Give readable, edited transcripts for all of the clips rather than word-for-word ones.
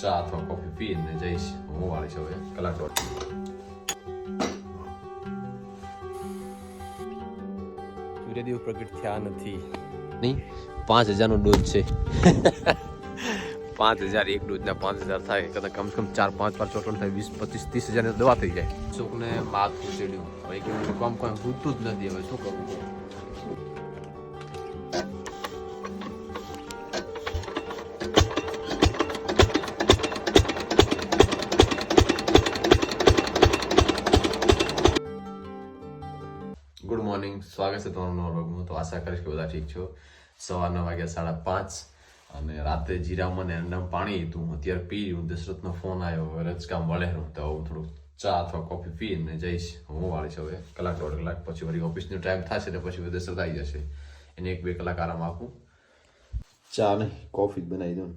ચા અથવા કોફી પીને જઈશ. હું વાળીશ હવે કલાક દોઢ. સૂર્યદેવ પ્રગટ થયા નથી નહીં. 5000નો ડોઝ છે. 5000 એક ડોઝના 5000 થાય કદાચ કમ સે કમ 4-5 વાર ચોટણ થાય 20-25-30 હજારની દવા થઈ જાય. છોકને માથું ચડ્યું હવે કેવું કામ કોઈ ઘૂટતું જ નથી. હવે શું કરવું? ગુડ મોર્નિંગ, સ્વાગત છે તમારું નવા વ્લોગમાં. તો આશા કરીશ કે બધા ઠીક છો. સવારના વાગ્યા 5:30 અને રાતે જીરામાં ને એરંડામાં પાણી હતું. અત્યારે પી રહ્યું. દશરથનો ફોન આવ્યો. હવે રજકામ વળે હું તો થોડુંક ચા અથવા કોફી પીને જઈશ. હું વાળીશ હવે કલાક દોઢ કલાક પછી વળી ઓફિસનો ટાઈમ થશે ને પછી દશરથ આવી જશે. એને 1-2 કલાક આરામ આપું. ચા નહીં કોફી જ બનાવી દઉં.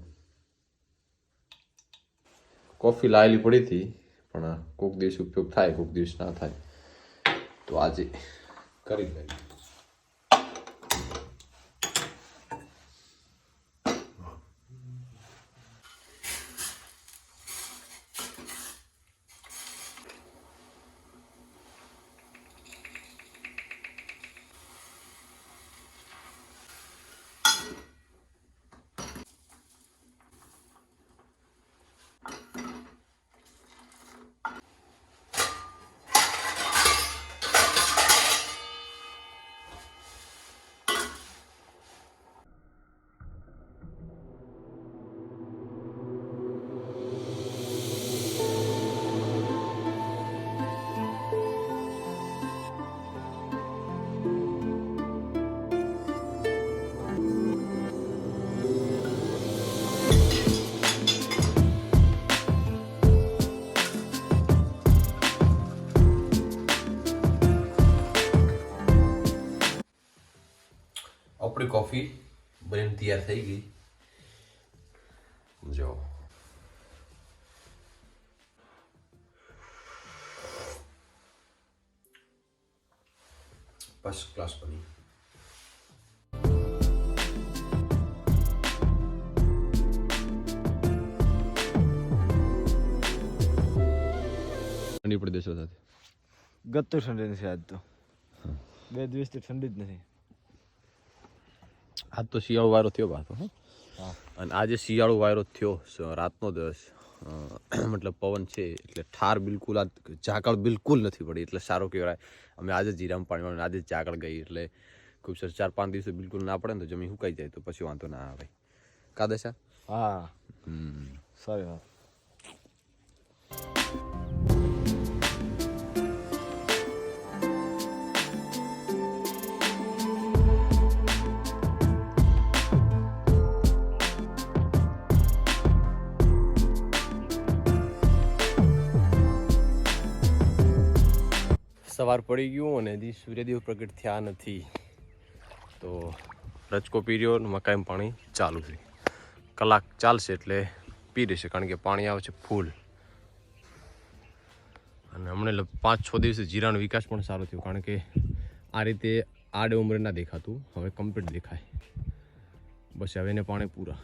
કોફી લાવેલી પડી હતી પણ કોઈક દિવસ ઉપયોગ થાય કોઈક દિવસ ના થાય તો આજે કરી લઈએ. આપણી કોફી બનીને તૈયાર થઈ ગઈ. જો ફર્સ્ટ ક્લાસ બની. ઠંડી પડી દેશો સાથે ગત્તો ઠંડી નથી. આજ તો 2 દિવસથી ઠંડી જ નથી. આજ તો શિયાળો વાયરો થયો પાછો. અને આજે શિયાળો વાયરો થયો રાતનો દિવસ. મતલબ પવન છે એટલે ઠાર બિલકુલ આ ઝાકળ બિલકુલ નથી પડી એટલે સારું કહેવાય. અમે આજે જીરામાં પાણી વાળું આજે ઝાકળ ગઈ એટલે ખૂબ સરસ. 4-5 દિવસે બિલકુલ ના પડે ને તો જમીન સુકાઈ જાય તો પછી વાંધો ના આવે. કાદશા હા સારી વાત. સવાર પડી ગયું અને હજી સૂર્યદેવ પ્રગટ થયા નથી તો રચકો પી રહ્યો અને મકાઈમાં પાણી ચાલુ છે. કલાક ચાલશે એટલે પી દેશે કારણ કે પાણી આવે છે ફૂલ. અને હમણાં 5-6 દિવસે જીરાનો વિકાસ પણ સારો થયો કારણ કે આ રીતે આડે ઉંમરે ના દેખાતું હવે કમ્પ્લીટ દેખાય. બસ હવે એને પાણી પૂરા.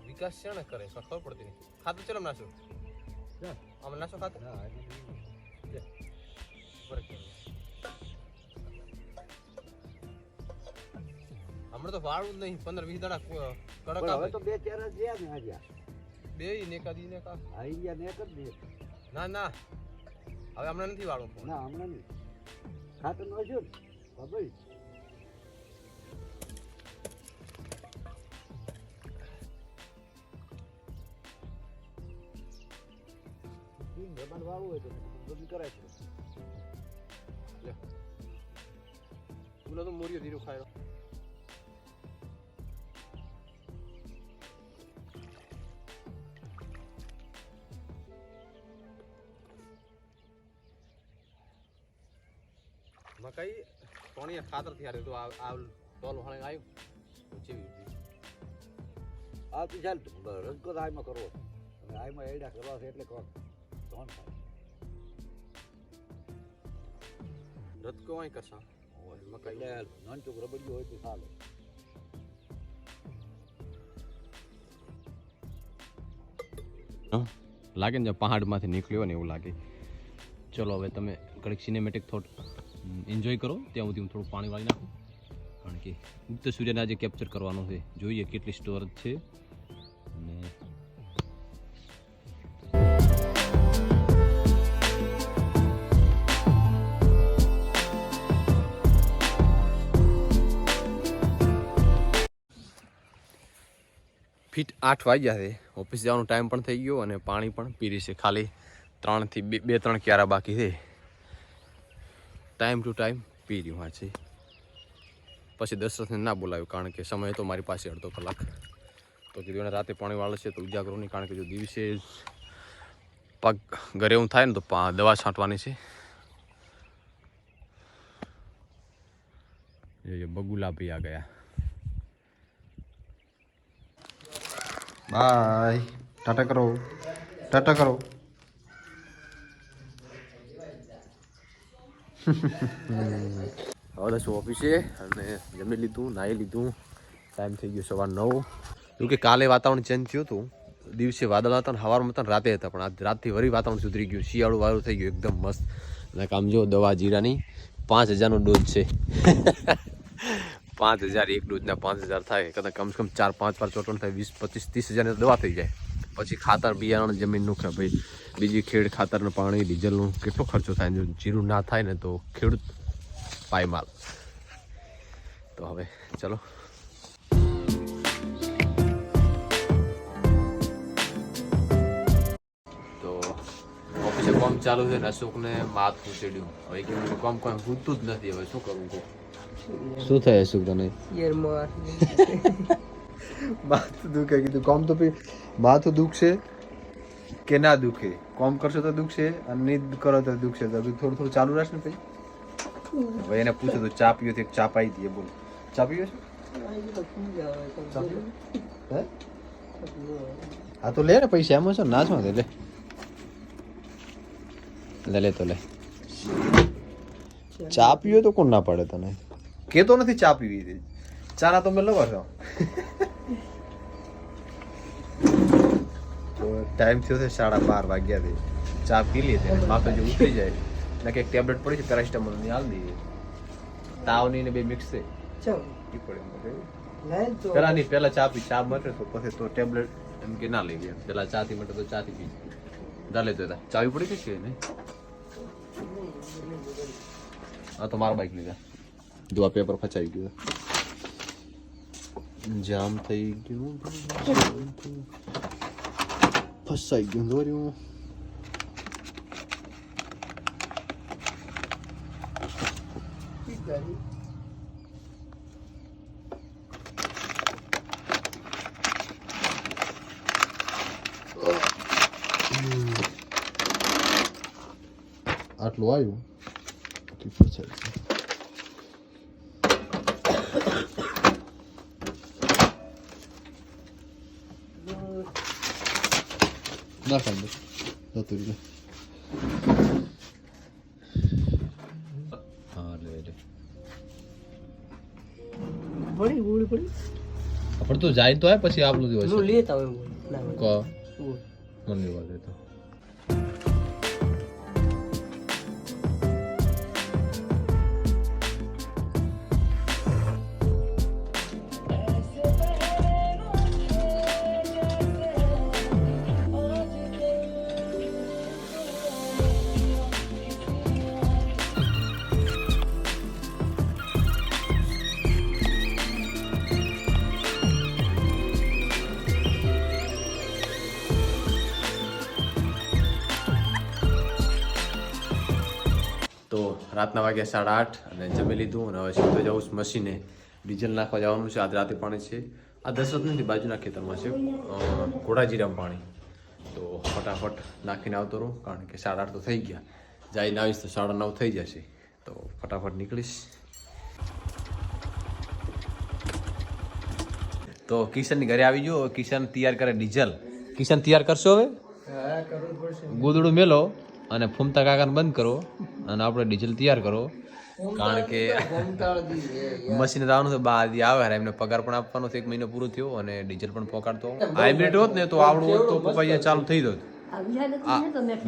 વિકાસ છે ને કરે ખબર પડતી નહીં. ખાતું ચલો નાશો આમ નાશો ખાતું હમણાં તો વાળું જ નહીં. 15-20 દાડા કડક આવે તો 2-4 જ રહ્યા ને. બે ને કાદી ને કા આઈડિયા ને કરી દે. ના ના હવે હમણાં નથી વાળો ફોન ના હમણાં નહીં. ખાતર નો છે ભાઈ. જમાન વાળું હોય તો બધું કરાય છે. બોલો તો મોરિયો ધીરો ખાયો મકાઈ પાણી ખાતર થી હારે તો આ ટોલ વાળે આવ્યું ચીવી આ તો ચાલ રજકો તો આમાં કરવો અને આમાં એડા કરવા છે એટલે કોણ ધોન થાય રતકો અહીં કરશા મકાઈ લે નાન ચોક રબડિયો હોય તો ચાલે. લાગે ને પહાડમાંથી નીકળ્યો ને એવું લાગે. ચલો હવે તમે કડીક સિનેમેટિક થોટ એન્જોય કરો. ત્યાં સુધી હું થોડું પાણી વાળી નાખું કારણ કે ઉગત સૂર્યને આજે કેપ્ચર કરવાનો છે. જોઈએ કેટલી સ્ટોરેજ છે. અને ફીટ 8 વાગ્યા છે. ઓફિસ જવાનો ટાઈમ પણ થઈ ગયો અને પાણી પણ પી રહી છે. ખાલી 3 થી 2-3 ક્યારા બાકી છે. ટાઈમ ટુ ટાઈમ પી રહ્યું હા છે. પછી દશરથને ના બોલાવ્યું કારણ કે સમય તો મારી પાસે અડધો કલાક. તો કીધું એને રાતે પાણી વાળે છે તો ઉજાગરો નહીં કારણ કે જો દિવસે પગ ઘરે એવું થાય ને તો દવા છાંટવાની છે. ये बगुला भी आ गया. बाय टाटा करो टाटा करो. હવે તો ઓફિસે અને જમી લીધું નાહી લીધું. ટાઈમ થઈ ગયો 9:15. જોકે કાલે વાતાવરણ ચેન્જ થયું હતું. દિવસે વાદળ હતા ને સવારમાં હતા ને રાતે હતા પણ આજ રાતથી વળી વાતાવરણ સુધરી ગયું. શિયાળું વાળું થઈ ગયું એકદમ મસ્ત. અને કામ જો દવા જીરાની 5000નો ડોઝ છે. 5000 એક ડોઝના 5000 થાય કદાચ કમસે કમ 4-5 વાર ચોટણ થાય 20-25-30 હજારની દવા થઈ જાય. પછી ખાતર બિયારણ જમીનનું કે ભાઈ બીજી ખેડ ખાતરનું પાણી ડીઝલનું કેટલો ખર્ચો થાય. જો જીરું ના થાય ને તો ખેડૂત પાયમાલ. તો હવે ચલો તો ઓફિસે કામ ચાલુ છે ને અશોકને માથું ચડ્યું. હવે કેવું કામ કોઈ ભૂતું જ નથી. હવે શું કરવું કહું. શું થાય અશોક તને માથું દુખે કીધું કામ તો માથું દુખશે કે ના દુખે. કામ કરશો તો દુખશે અને નહીં કરો તો દુખશે. તો થોડું થોડું ચાલુ રહેશે ને ભાઈ. હવે એને પૂછો તો ચા પીઓ તો ચા પાઈ દઈએ. બોલ ચા પીઓ છે હા તો લે ને પૈસા એમાં છે ના છો લે લે લે તો લે. ચા પીવો તો કોણ ના પાડે તને. કેતો નથી ચા પીવી. ચા ના તો મેં લવર છો. તો ટાઈમ થયો છે 12:30 વાગ્યાથી. ચા પી લીધી માથું જો ઉતરી જાય ને કે ટેબ્લેટ પડી છે પેરાસિટામોલ ની હાલ દઈએ. તાવની ને બે મિક્સ છે પેલા ચા પી. ચા મટે તો પછી તો ટેબ્લેટ એમ કે ના લઈ ગયા. પેલા ચા થી મટે તો ચા થી પી ચાલે તો ચાવી પડી કે નહીં. હા તો મારા બાઈક લીધા. જો આ પેપર ફચાઈ ગયું. જામ થઈ ગયું ફસાઈ ગયું દોર્યું. આટલું આવ્યું ફસાઈ ગયું. ના ખાંડ જતું રહ્યું. હા લે લે પણ તું જાય તો આય પછી આપણું દિવસ લેતા હોય મને વાત તો રાતના વાગ્યા 8:30 અને જમી લીધું અને હવે સીધો જાઉં છું મશીને ડીઝલ નાખવા જવાનું છે. આજ રાતે પાણી છે, આ દશરથ નથી, બાજુના ખેતરમાં છે ઘોડાજીરામાં પાણી. તો ફટાફટ નાખીને આવતો રહું, કારણ કે 8:30 તો થઈ ગયા. જઈને આવીશ તો 9:30 થઈ જશે. તો ફટાફટ નીકળીશ. તો કિશનની ઘરે આવી ગયો. કિશન તૈયાર કરે ડીઝલ. કિશન તૈયાર કરશો હવે? ગોદડું મેલો અને ફૂમતા કાકાને બંધ કરો અને આપણે ડીઝલ તૈયાર કરો, કારણ કે મશીન આવવાનું તો બાદી આવે. એમને પગાર પણ આપવાનો છે, 1 મહિનો પૂરો થયો અને ડીઝલ પણ પોકાડતો. હાઇબ્રિડ હોત ને તો આવડું હોત તો પપ્પા અહીંયા ચાલુ થઈ જતું.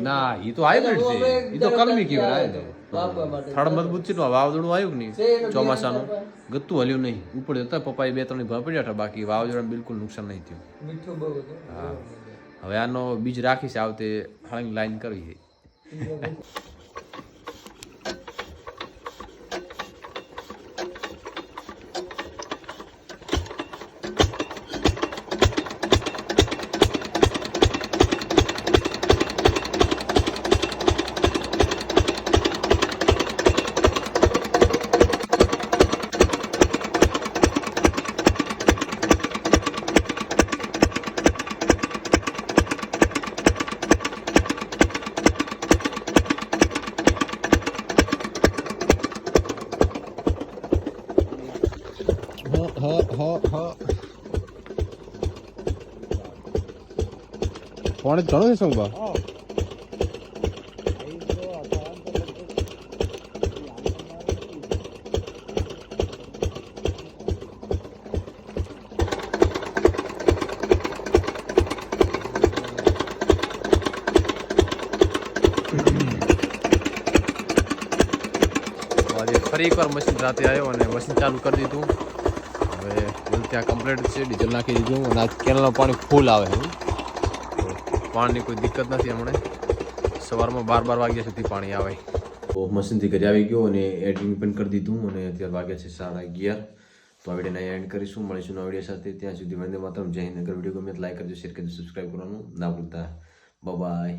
ના, એ તો હાઇબ્રિડ છે, એ તો કલમી કહેવાય. થડ મજબૂત છે. વાવાઝોડું આવ્યું કે નહીં ચોમાસાનું, ગતું હલ્યું નહીં, ઉપર જતા પપ્પા 2-3 ભાવ પડ્યા હતા. બાકી વાવાઝોડાને બિલકુલ નુકસાન નહીં થયું. હા, હવે આનો બીજ રાખીશ, આવતે હળંગ લાઈન કરવી છે. પાણી ઘણું છે શું બા? ફરી એકવાર મશીન રાતે આવ્યો અને મશીન ચાલુ કરી દીધું. હવે ત્યાં કમ્પ્લીટ છે, ડીઝલ નાખી દીધું અને આ કેનલનું પાણી ફૂલ આવે છે. પાણીની કોઈ દિક્કત નથી. હમણાં સવારમાં 12 વાગ્યા સુધી પાણી આવે. તો મશીનથી ઘરે આવી ગયો અને એડિટિંગ પણ કરી દીધું અને અત્યારે વાગ્યા છે 11:30. તો આ વિડીયોને એન્ડ કરીશું. મળીશું નવા વિડીયો સાથે. ત્યાં સુધી વંદે માતરમ. જય હિન્દ. અગર વિડીયો ગમે તો લાઈક કરજો, શેર કરજો, સબસ્ક્રાઈબ કરવાનું ના ભૂલતા. બાય.